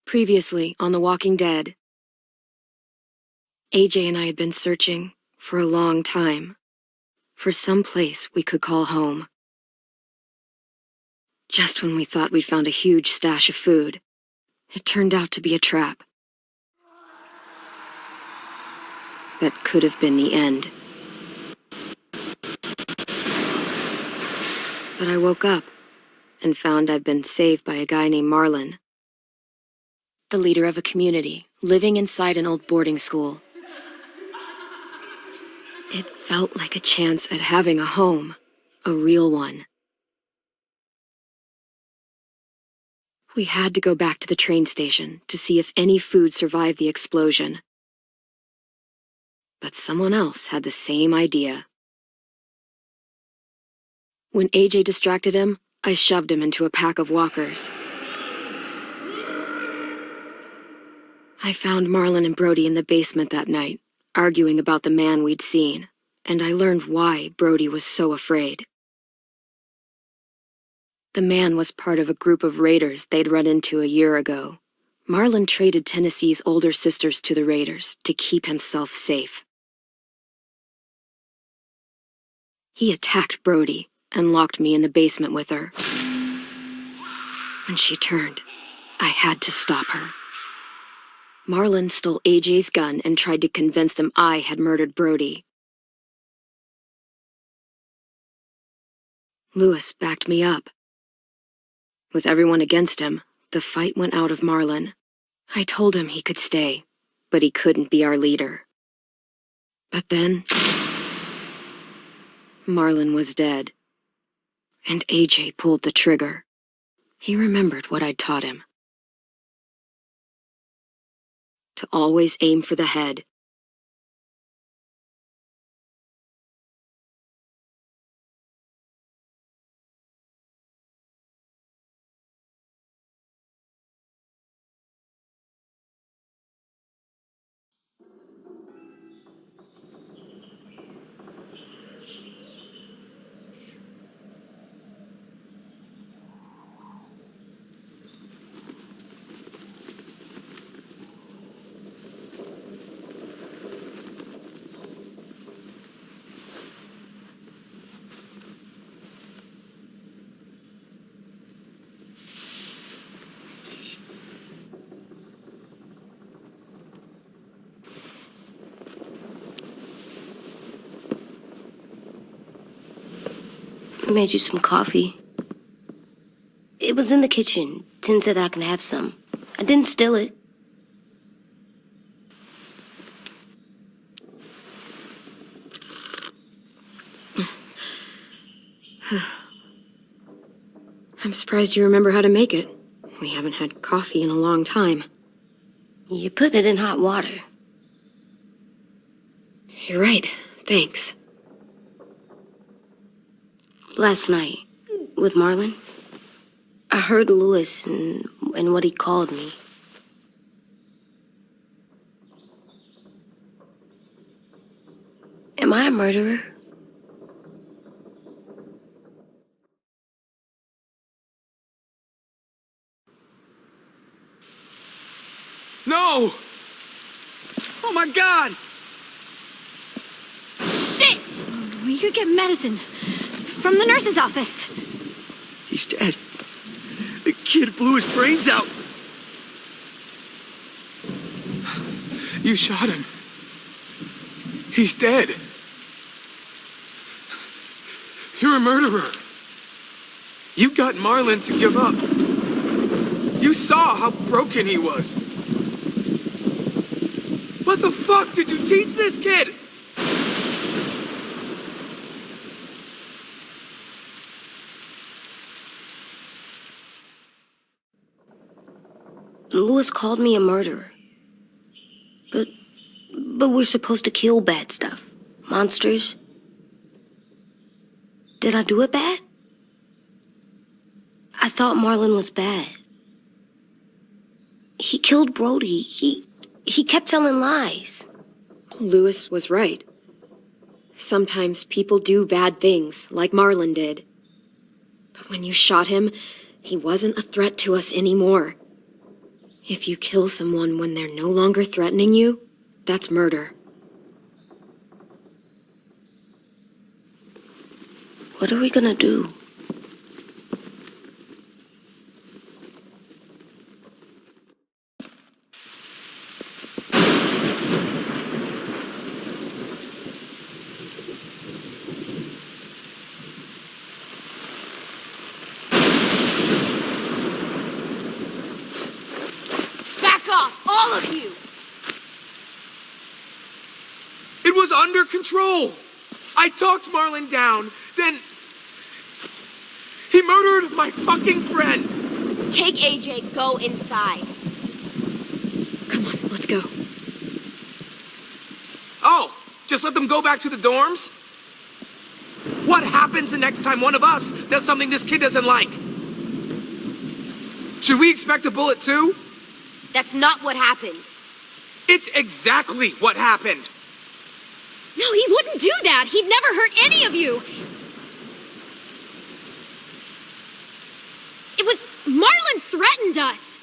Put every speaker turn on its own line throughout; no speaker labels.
Previously on The Walking Dead, AJ and I had been searching for a long time for some place we could call home. Just when we thought we'd found a huge stash of food, it turned out to be a trap. That could have been the end. But I woke up and found I'd been saved by a guy named Marlon, the leader of a community living inside an old boarding school. It felt like a chance at having a home, a real one. We had to go back to the train station to see if any food survived the explosion. But someone else had the same idea. When AJ distracted him, I shoved him into a pack of walkers. I found Marlon and Brody in the basement that night, arguing about the man we'd seen, and I learned why Brody was so afraid. The man was part of a group of raiders they'd run into a year ago. Marlon traded Tennessee's older sisters to the raiders to keep himself safe. He attacked Brody and locked me in the basement with her. When she turned, I had to stop her. Marlon stole AJ's gun and tried to convince them I had murdered Brody. Lewis backed me up. With everyone against him, the fight went out of Marlon. I told him he could stay, but he couldn't be our leader. But then, Marlon was dead, and AJ pulled the trigger. He remembered what I'd taught him. To always aim for the head.
I made you some coffee. It was in the kitchen. Tin said that I can have some. I didn't steal it.
I'm surprised you remember how to make it. We haven't had coffee in a long time.
You put it in hot water.
You're right. Thanks.
Last night, with Marlon, I heard Lewis and what he called me. Am I a murderer?
No! Oh my God!
Shit! We could get medicine from the nurse's office.
He's dead. The kid blew his brains out. You shot him. He's dead. You're a murderer. You got Marlon to give up. You saw how broken he was. What the fuck did you teach this kid?
Lewis called me a murderer. But we're supposed to kill bad stuff. Monsters. Did I do it bad? I thought Marlon was bad. He killed Brody. He kept telling lies.
Lewis was right. Sometimes people do bad things, like Marlon did. But when you shot him, he wasn't a threat to us anymore. If you kill someone when they're no longer threatening you, that's murder.
What are we gonna do?
Back off, all of you!
It was under control. I talked Marlon down, then he murdered my fucking friend.
Take AJ, go inside.
Come on, let's go.
Oh, just let them go back to the dorms? What happens the next time one of us does something this kid doesn't like? Should we expect a bullet too?
That's not what happened.
It's exactly what happened.
No, he wouldn't do that. He'd never hurt any of you. It was Marlon threatened us.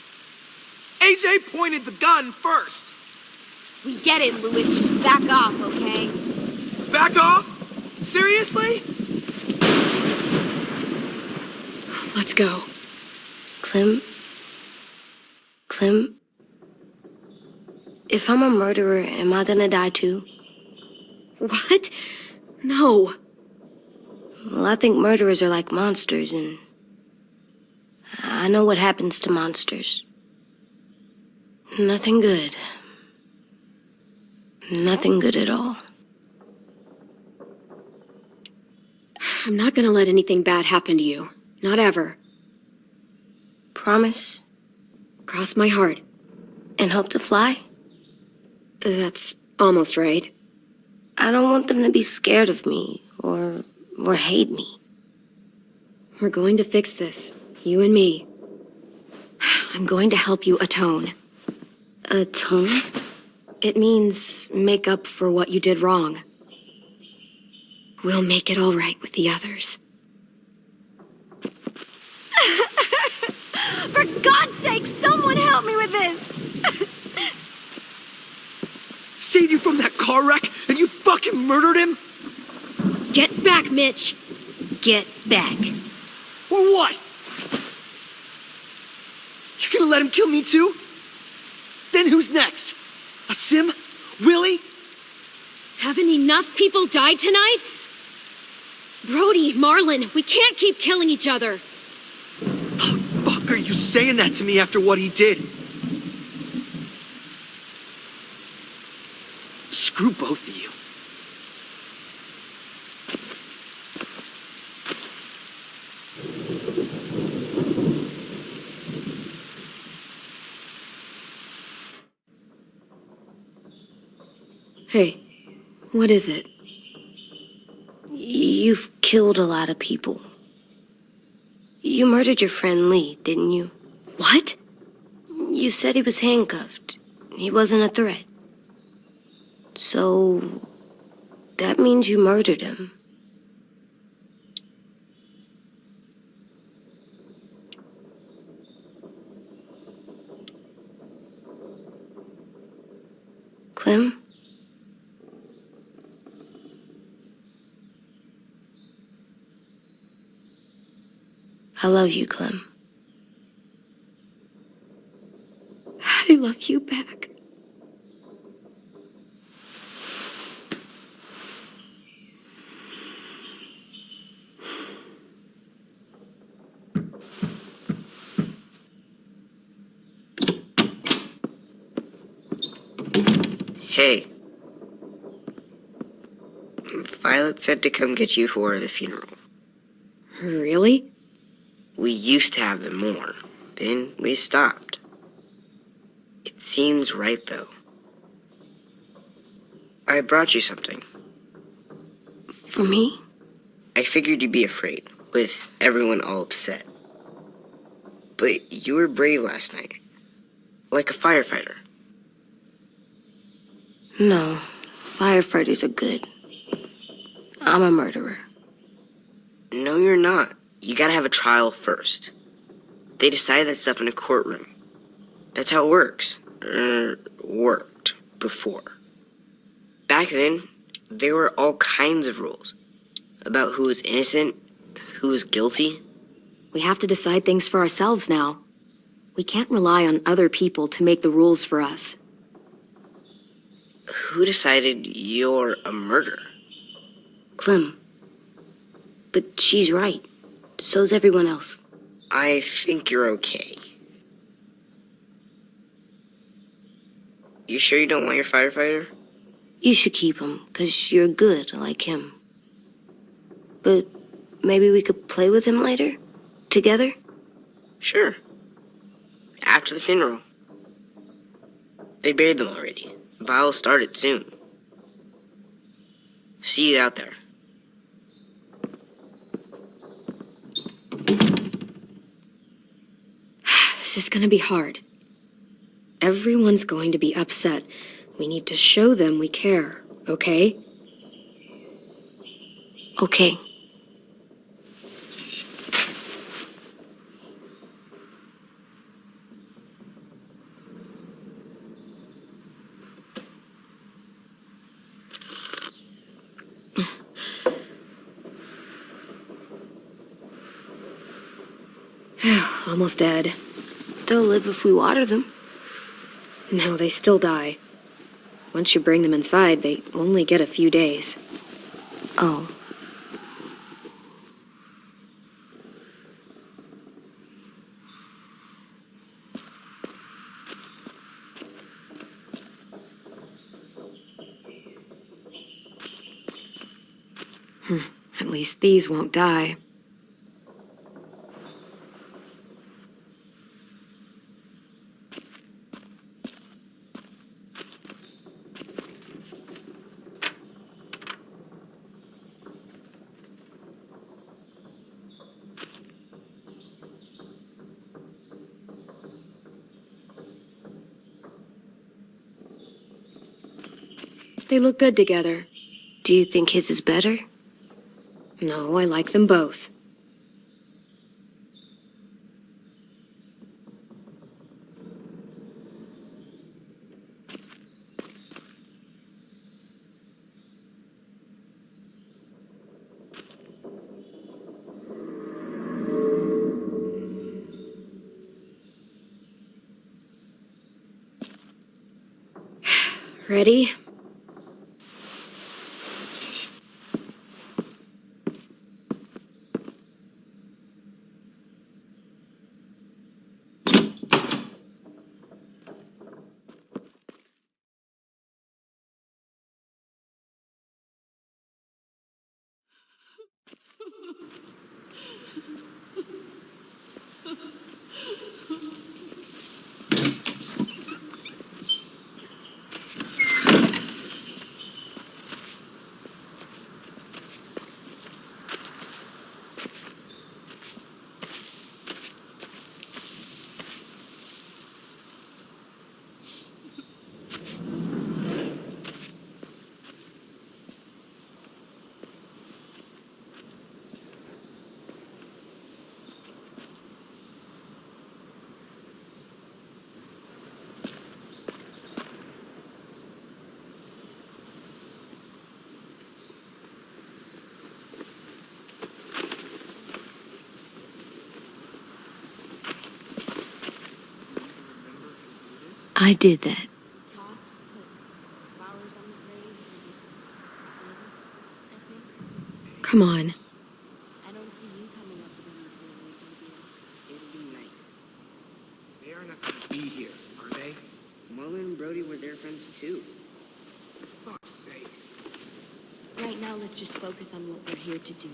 AJ pointed the gun first.
We get it, Louis. Just back off, okay?
Back off? Seriously?
Let's go.
Clem? If I'm a murderer, am I gonna die too?
What? No.
Well, I think murderers are like monsters, and I know what happens to monsters. Nothing good. Nothing good at all.
I'm not gonna let anything bad happen to you. Not ever.
Promise?
Cross my heart.
And hope to fly?
That's almost right.
I don't want them to be scared of me or hate me.
We're going to fix this. You and me. I'm going to help you atone.
Atone?
It means make up for what you did wrong. We'll make it all right with the others.
For God's sake, someone help me with this!
Saved you from that car wreck and you fucking murdered him?
Get back, Mitch!
Get back.
Or what? You gonna let him kill me too? Then who's next? A Sim? Willie?
Haven't enough people died tonight? Brody, Marlon, we can't keep killing each other.
Fuck are you saying that to me after what he did? Screw both of you.
Hey, what is it?
You've killed a lot of people. You murdered your friend Lee, didn't you?
What?
You said he was handcuffed. He wasn't a threat. So, that means you murdered him. Clem? I love you, Clem.
I love you back.
Hey. Violet said to come get you for the funeral.
Really?
We used to have them more. Then we stopped. It seems right, though. I brought you something.
For me?
I figured you'd be afraid, with everyone all upset. But you were brave last night. Like a firefighter.
No, firefighters are good. I'm a murderer.
No, you're not. You gotta have a trial first. They decide that stuff in a courtroom. That's how it works. Worked before. Back then, there were all kinds of rules about who was innocent, who was guilty.
We have to decide things for ourselves now. We can't rely on other people to make the rules for us.
Who decided you're a murderer?
Clem. But she's right. So's everyone else.
I think you're okay. You sure you don't want your firefighter?
You should keep him, 'cause you're good like him. But maybe we could play with him later? Together?
Sure. After the funeral. They buried them already. Vile'll start it soon. See you out there.
This is gonna be hard. Everyone's going to be upset. We need to show them we care, okay?
Okay.
Almost dead.
They'll live if we water them.
No, they still die. Once you bring them inside, they only get a few days.
Oh.
At least these won't die. They look good together.
Do you think his is better?
No, I like them both. Ready?
I did that.
Come on.
It'll be nice.
They are not gonna be here, are they?
Marlon and Brody were their friends too.
For fuck's sake.
Right now, let's just focus on what we're here to do,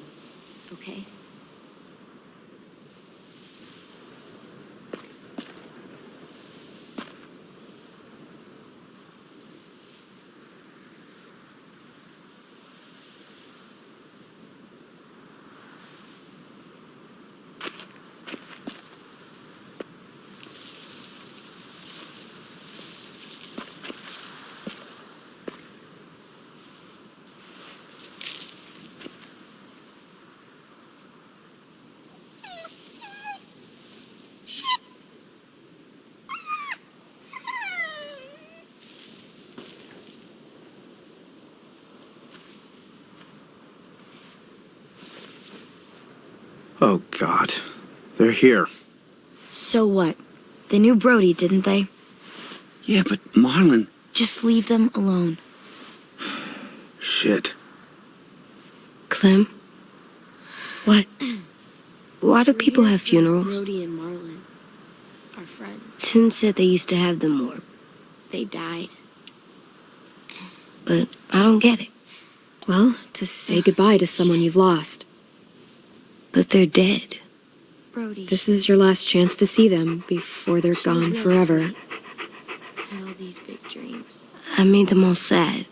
okay?
Oh, God. They're here.
So what? They knew Brody, didn't they?
Yeah, but Marlon...
Just leave them alone.
Shit.
Clem,
What?
why do people have funerals?
Brody and Marlon are friends.
Tin said they used to have them more,
They died.
but I don't get it.
Well, to say goodbye to someone you've lost.
But they're dead.
Brody.
This is your last chance to see them before they're gone forever.
Had all these big dreams. I made them all sad.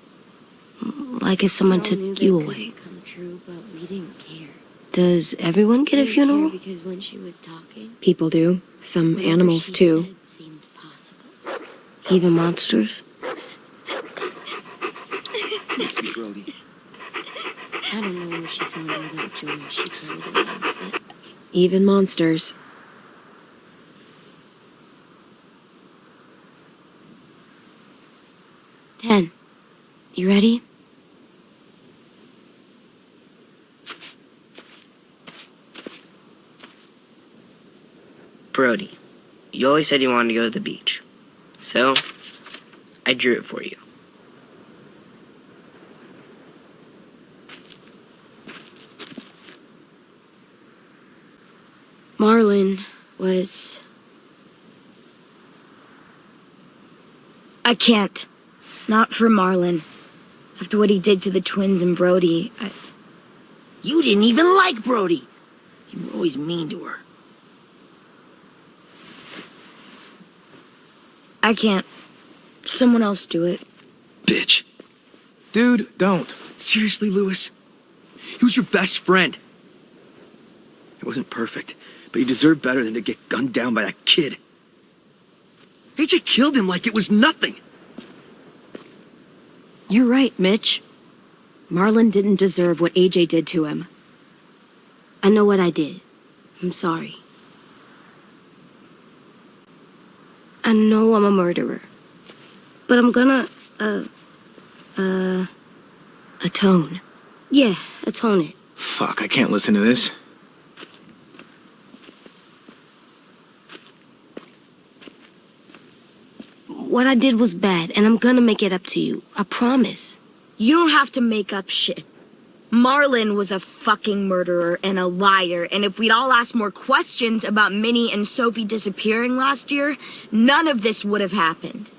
Like if someone took you away.
Come true, but we didn't care.
Does everyone get a funeral?
Because when she was talking, people do. Some
Whatever
animals
she
too.
said seemed possible. Even monsters?
Brody.
I don't know where she found all that joy she carried around with it.
Even monsters.
Ten. You ready?
Brody, you always said you wanted to go to the beach. So, I drew it for you.
Marlon was... I can't. Not for Marlon. After what he did to the twins and Brody,
You didn't even like Brody. You were always mean to her.
I can't. Someone else do it.
Bitch. Dude, don't. Seriously, Lewis? He was your best friend. He wasn't perfect, but he deserved better than to get gunned down by that kid. AJ killed him like it was nothing.
You're right, Mitch. Marlon didn't deserve what AJ did to him.
I know what I did. I'm sorry. I know I'm a murderer. But I'm gonna,
Atone.
yeah, atone it.
Fuck, I can't listen to this.
What I did was bad, and I'm gonna make it up to you. I promise.
You don't have to make up shit. Marlon was a fucking murderer and a liar, and if we'd all asked more questions about Minnie and Sophie disappearing last year, none of this would have happened.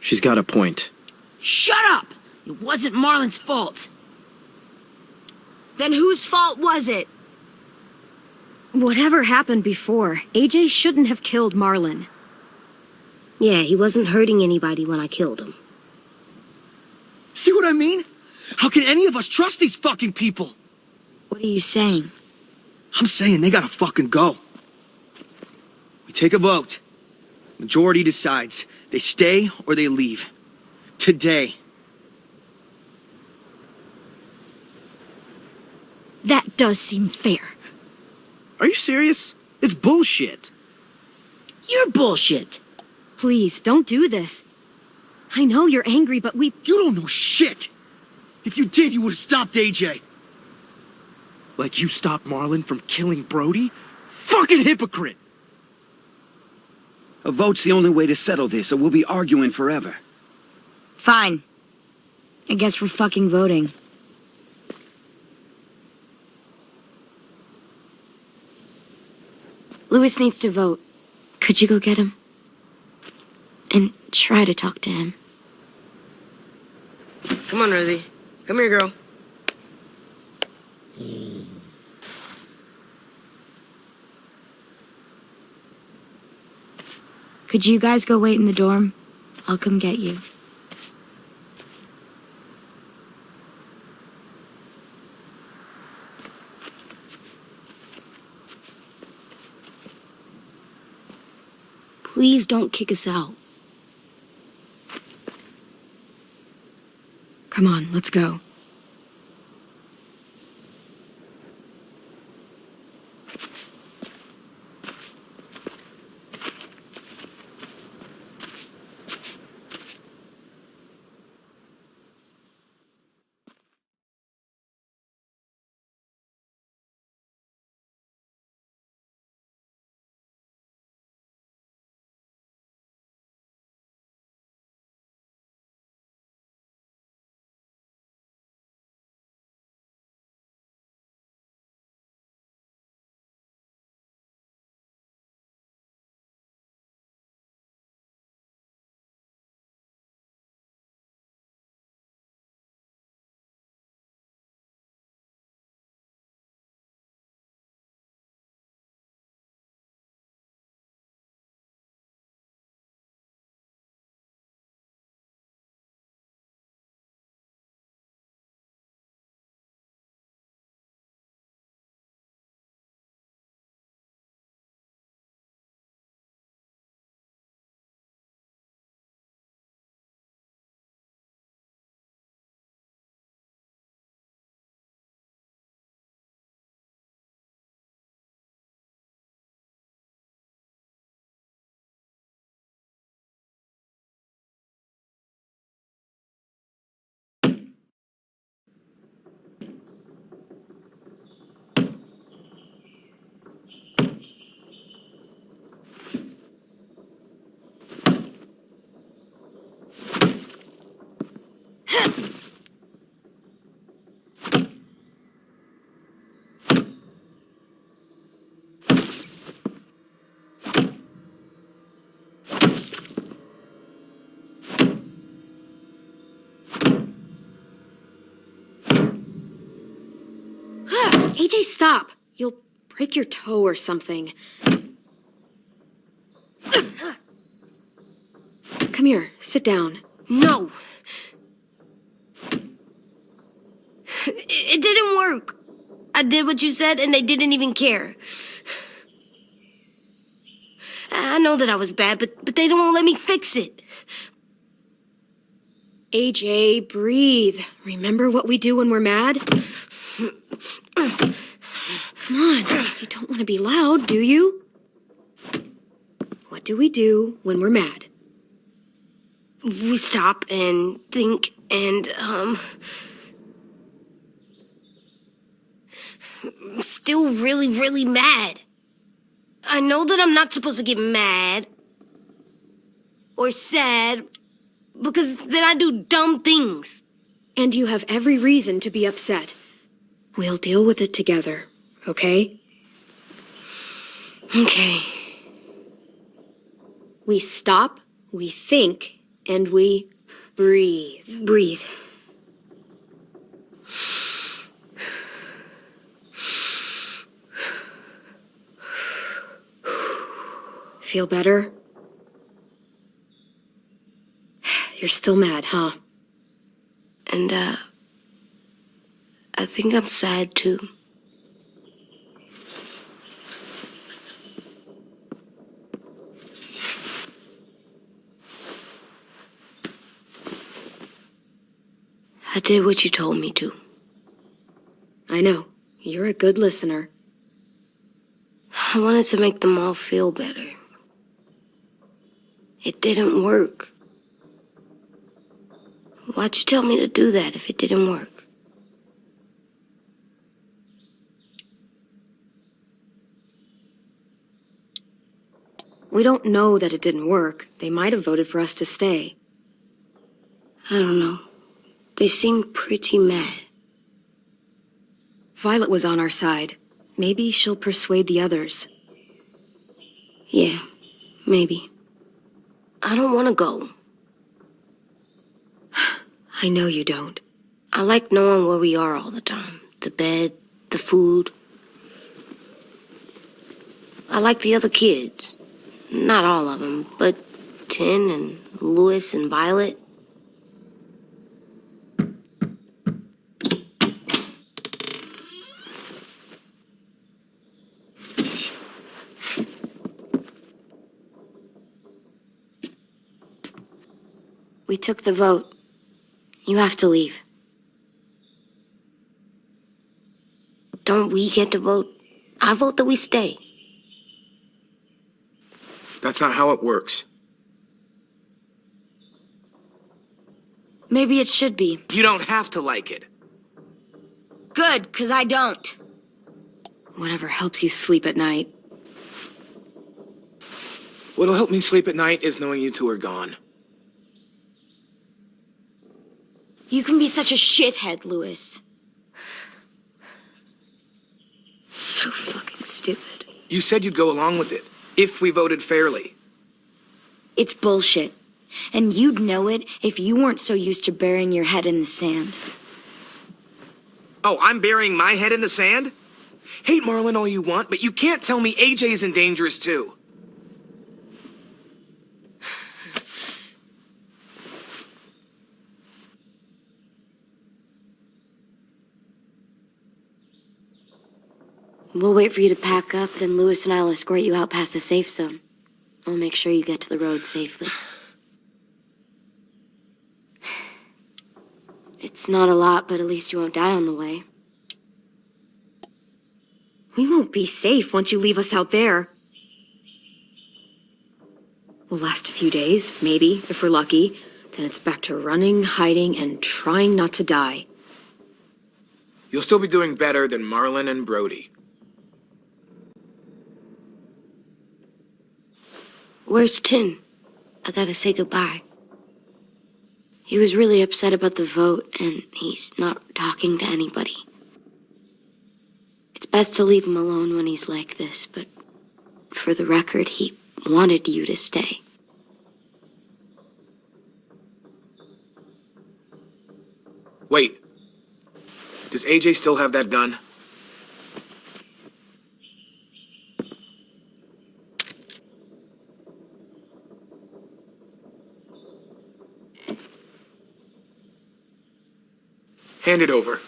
She's got a point.
Shut up! It wasn't Marlon's fault.
Then whose fault was it?
Whatever happened before, AJ shouldn't have killed Marlon.
Yeah, he wasn't hurting anybody when I killed him.
See what I mean? How can any of us trust these fucking people?
What are you saying?
I'm saying they gotta fucking go. We take a vote. Majority decides. They stay or they leave. Today.
That does seem fair.
Are you serious? It's bullshit.
You're bullshit.
Please, don't do this. I know you're angry, but we...
You don't know shit. If you did, you would have stopped AJ. Like you stopped Marlon from killing Brody? Fucking hypocrite!
A vote's the only way to settle this, or we'll be arguing forever.
Fine. I guess we're fucking voting.
Lewis needs to vote. Could you go get him? And try to talk to him.
Come on, Rosie. Come here, girl.
Could you guys go wait in the dorm? I'll come get you.
Please don't kick us out.
Come on, let's go. AJ, stop! You'll break your toe or something. Come here, sit down.
No. It didn't work. I did what you said and they didn't even care. I know that I was bad, but they don't let me fix it.
AJ, breathe. Remember what we do when we're mad? Come on, you don't want to be loud, do you? What do we do when we're mad?
We stop and think and, I'm still really, really mad. I know that I'm not supposed to get mad or sad because then I do dumb things.
And you have every reason to be upset. We'll deal with it together, okay?
Okay.
We stop, we think, and we breathe.
Breathe.
Feel better? You're still mad, huh?
And, I think I'm sad too. I did what you told me to.
I know. You're a good listener.
I wanted to make them all feel better. It didn't work. Why'd you tell me to do that if it didn't work?
We don't know that it didn't work. They might have voted for us to stay.
I don't know. They seemed pretty mad.
Violet was on our side. Maybe she'll persuade the others.
Yeah, maybe. I don't want to go.
I know you don't.
I like knowing where we are all the time. The bed, the food. I like the other kids. Not all of them, but Tin and Louis and Violet.
We took the vote. You have to leave.
Don't we get to vote? I vote that we stay.
That's not how it works.
Maybe it should be.
You don't have to like it.
Good, 'cause I don't.
Whatever helps you sleep at night.
What'll help me sleep at night is knowing you two are gone.
You can be such a shithead, Louis.
So fucking stupid.
You said you'd go along with it, if we voted fairly.
It's bullshit. And you'd know it if you weren't so used to burying your head in the sand.
Oh, I'm burying my head in the sand? Hate Marlon all you want, but you can't tell me AJ isn't dangerous too.
We'll wait for you to pack up, then Louis and I'll escort you out past the safe zone. We'll make sure you get to the road safely. It's not a lot, but at least you won't die on the way.
We won't be safe once you leave us out there. We'll last a few days, maybe, if we're lucky. Then it's back to running, hiding, and trying not to die.
You'll still be doing better than Marlon and Brody.
Where's Tin? I gotta say goodbye. He was really upset about the vote, and he's not talking to anybody. It's best to leave him alone when he's like this, but for the record, he wanted you to stay.
Wait. Does AJ still have that gun? Hand it over.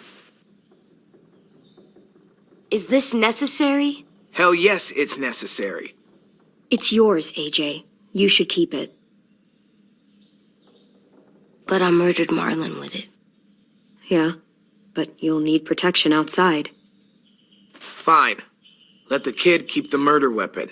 Is this necessary?
Hell yes, it's necessary.
It's yours, AJ. You should keep it.
But I murdered Marlon with it.
Yeah, but you'll need protection outside.
Fine. Let the kid keep the murder weapon.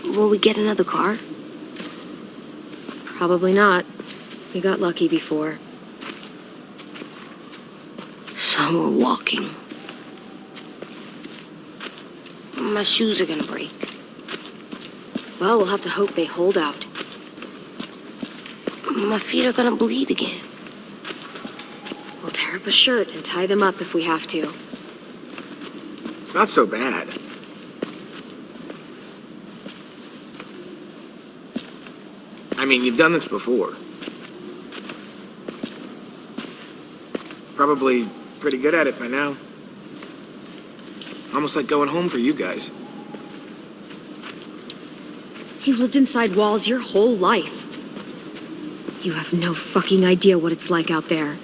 Will we get another car?
Probably not. We got lucky before.
So we're walking. My shoes are gonna break.
Well, we'll have to hope they hold out.
My feet are gonna bleed again.
We'll tear up a shirt and tie them up if we have to.
It's not so bad. I mean, you've done this before. Probably pretty good at it by now. Almost like going home for you guys.
You've lived inside walls your whole life. You have no fucking idea what it's like out there.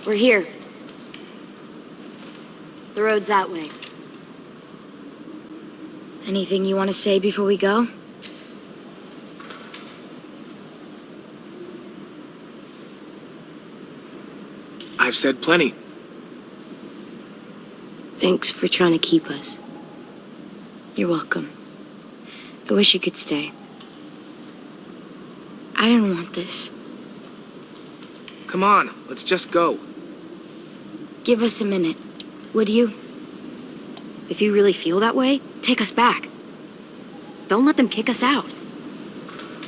We're here. The road's that way.
Anything you want to say before we go?
I've said plenty.
Thanks for trying to keep us.
You're welcome. I wish you could stay. I didn't want this.
Come on, let's just go.
Give us a minute, would you?
If you really feel that way, take us back. Don't let them kick us out.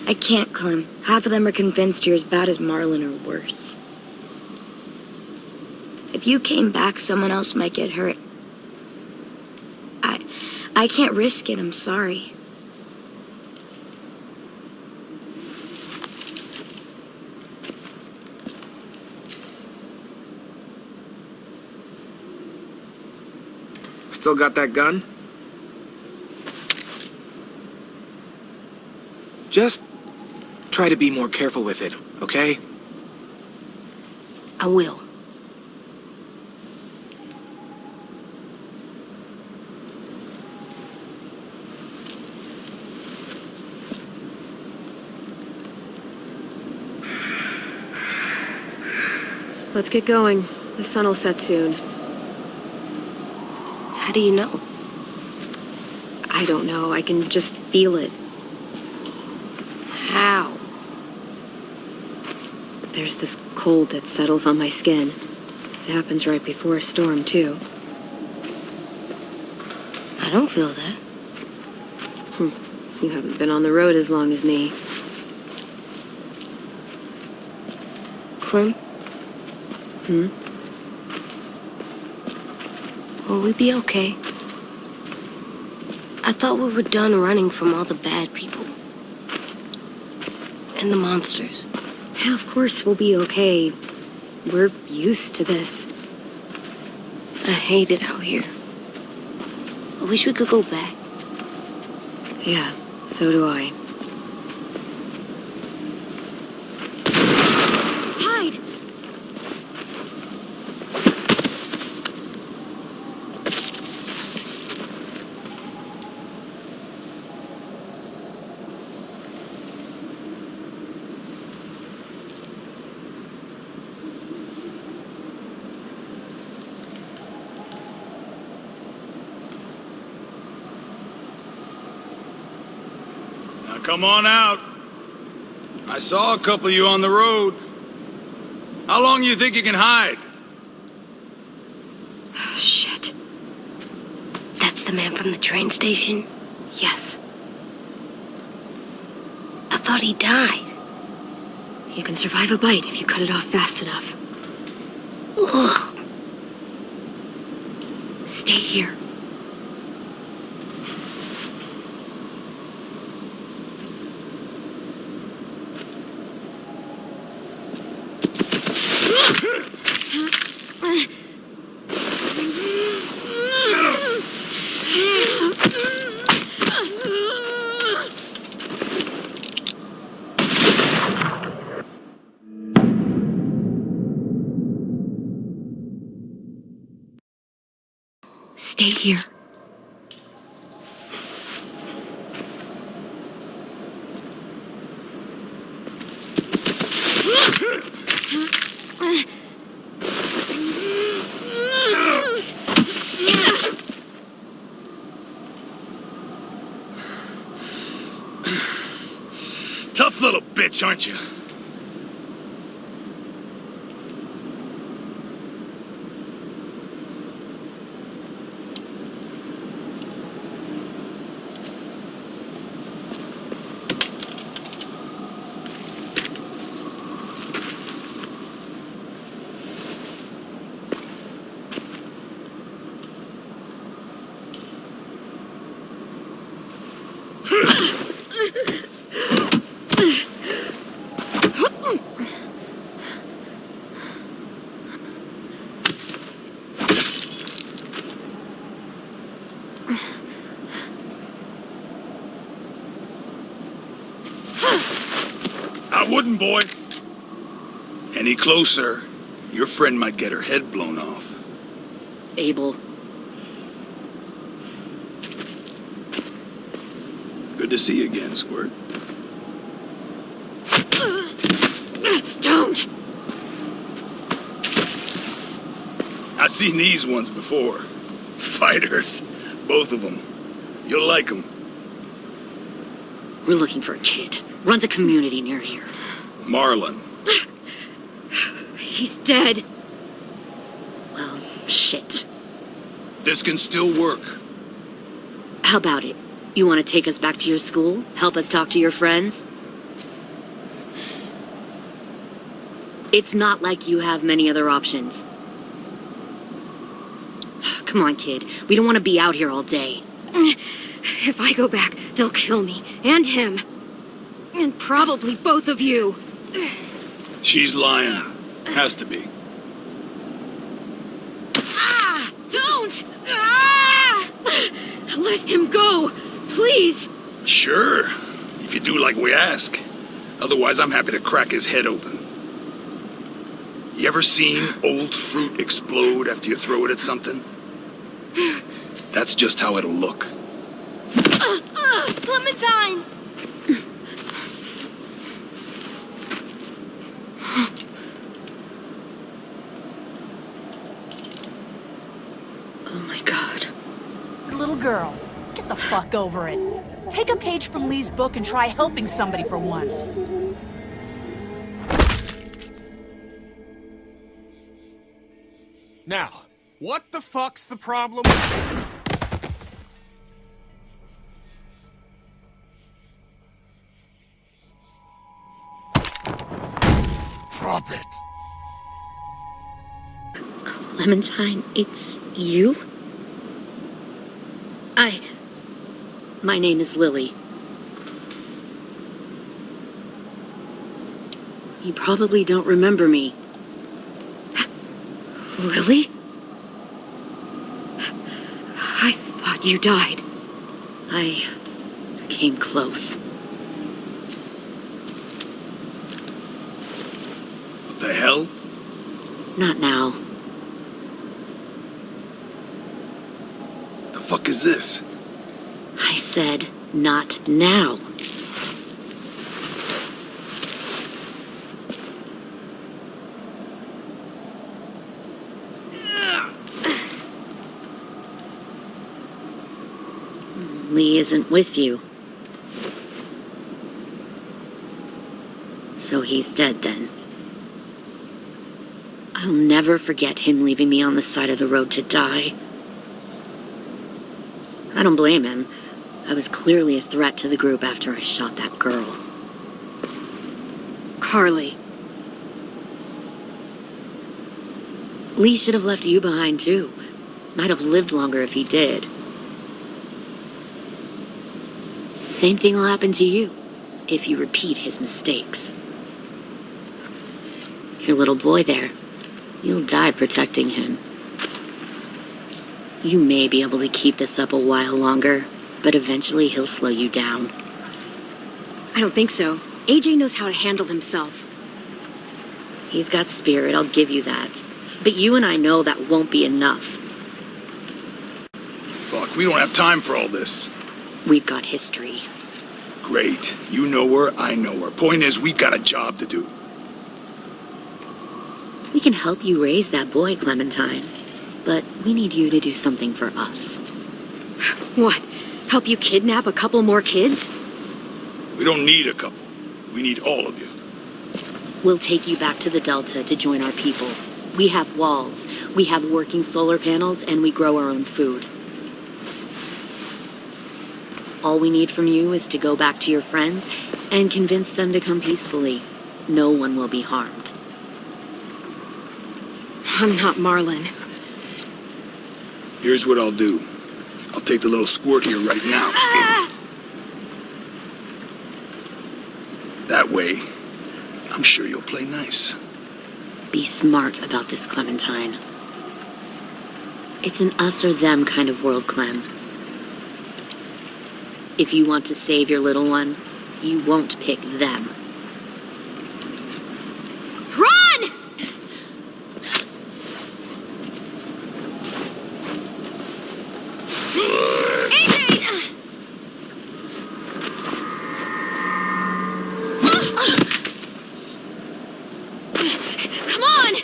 I can't, Clem. Half of them are convinced you're as bad as Marlon or worse. If you came back, someone else might get hurt. I can't risk it, I'm sorry.
Still got that gun? Just try to be more careful with it, okay?
I will.
Let's get going. The sun will set soon.
How do you know?
I don't know. I can just feel it.
How?
There's this cold that settles on my skin. It happens right before a storm, too.
I don't feel that.
You haven't been on the road as long as me.
Clem? Will we be okay? I thought we were done running from all the bad people. and the monsters.
Yeah, of course we'll be okay. We're used to this.
I hate it out here. I wish we could go back.
Yeah, so do I. Hide!
Now come on out. I saw a couple of you on the road. How long do you think you can hide?
Shit.
That's the man from the train station.
Yes.
I thought he died.
You can survive a bite if you cut it off fast enough.
Ugh.
Stay here. Stay here.
Tough little bitch, aren't you? I wouldn't, boy. Any closer, your friend might get her head blown off.
Abel.
Good to see you again, Squirt.
Don't!
I've seen these ones before. Fighters. Both of them. You'll like them.
We're looking for a kid. Runs a community near here.
Marlon.
He's dead.
Well, shit.
This can still work.
How about it? You want to take us back to your school? Help us talk to your friends? It's not like you have many other options. Come on, kid. We don't want to be out here all day.
If I go back, they'll kill me. And him. And probably both of you.
She's lying. Has to be.
Ah! Don't! Ah! Let him go! Please!
Sure. If you do like we ask. Otherwise, I'm happy to crack his head open. You ever seen old fruit explode after you throw it at something? That's just how it'll look.
Clementine!
Oh my god.
Little girl, get the fuck over it. Take a page from Lee's book and try helping somebody for once.
Now, what the fuck's the problem? Drop it.
Clementine, it's you? My name is Lily. You probably don't remember me.
Lily? I thought you died.
I came close.
What the hell?
Not now.
The fuck is this?
I said, not now. Lee isn't with you. So he's dead then. I'll never forget him leaving me on the side of the road to die. I don't blame him. I was clearly a threat to the group after I shot that girl.
Carly.
Lee should have left you behind too. Might have lived longer if he did. Same thing will happen to you if you repeat his mistakes. Your little boy there, you'll die protecting him. You may be able to keep this up a while longer, but eventually he'll slow you down.
I don't think so. AJ knows how to handle himself.
He's got spirit, I'll give you that. But you and I know that won't be enough.
Fuck, we don't have time for all this.
We've got history.
Great. You know her, I know her. Point is, we've got a job to do.
We can help you raise that boy, Clementine. But we need you to do something for us.
What? Help you kidnap a couple more kids?
We don't need a couple. We need all of you.
We'll take you back to the Delta to join our people. We have walls, we have working solar panels, and we grow our own food. All we need from you is to go back to your friends and convince them to come peacefully. No one will be harmed.
I'm not Marlon.
Here's what I'll do. I'll take the little squirt here right now. That way, I'm sure you'll play nice.
Be smart about this, Clementine. It's an us or them kind of world, Clem. If you want to save your little one, you won't pick them.
Run! Come on!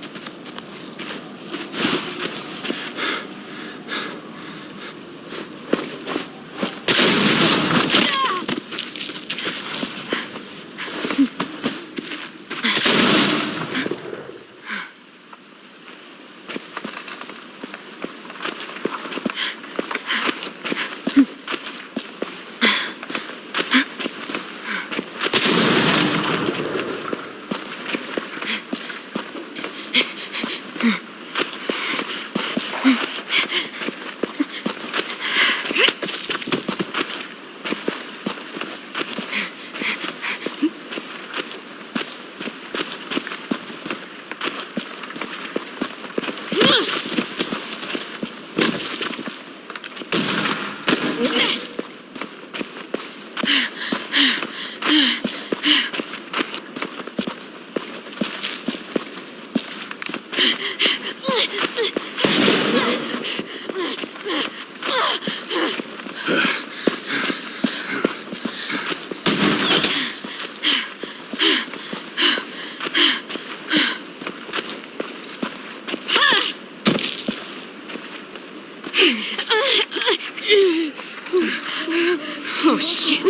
Oh, shit.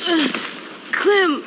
Clem.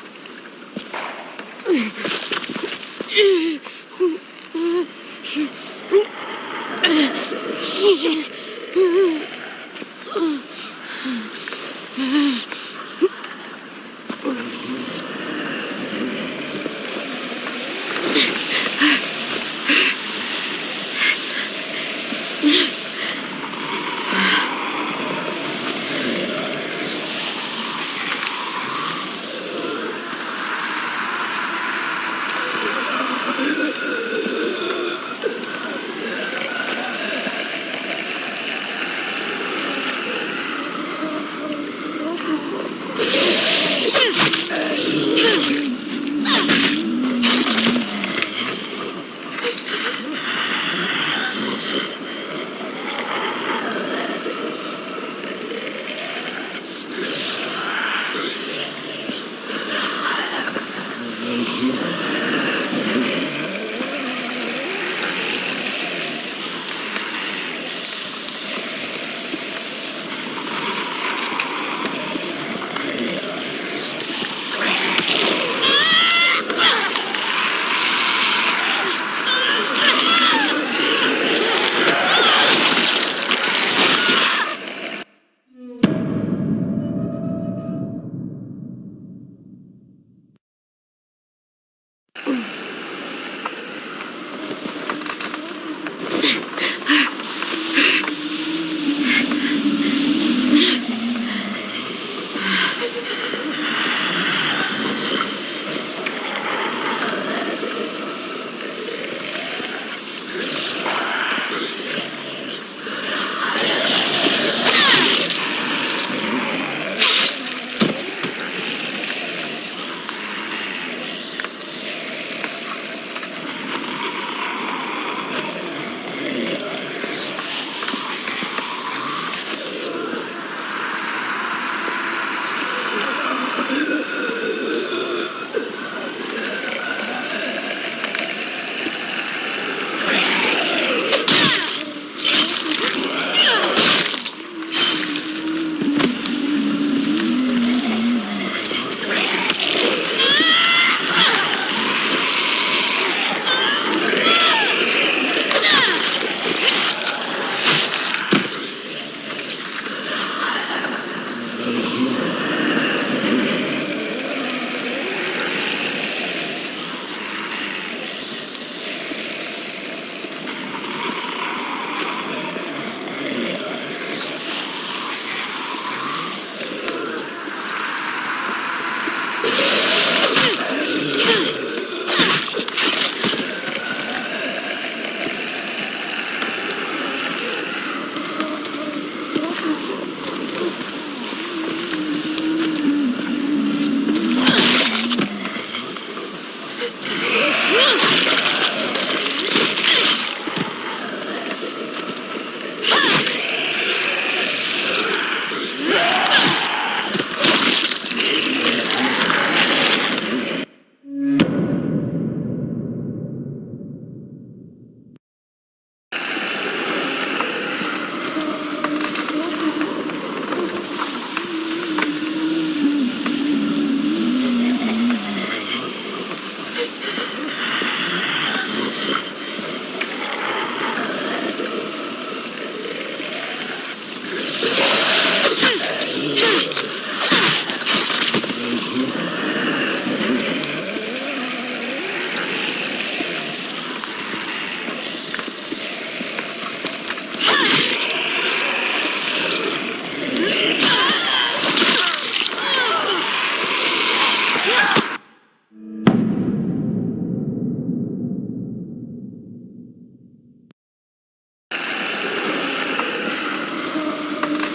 Shit.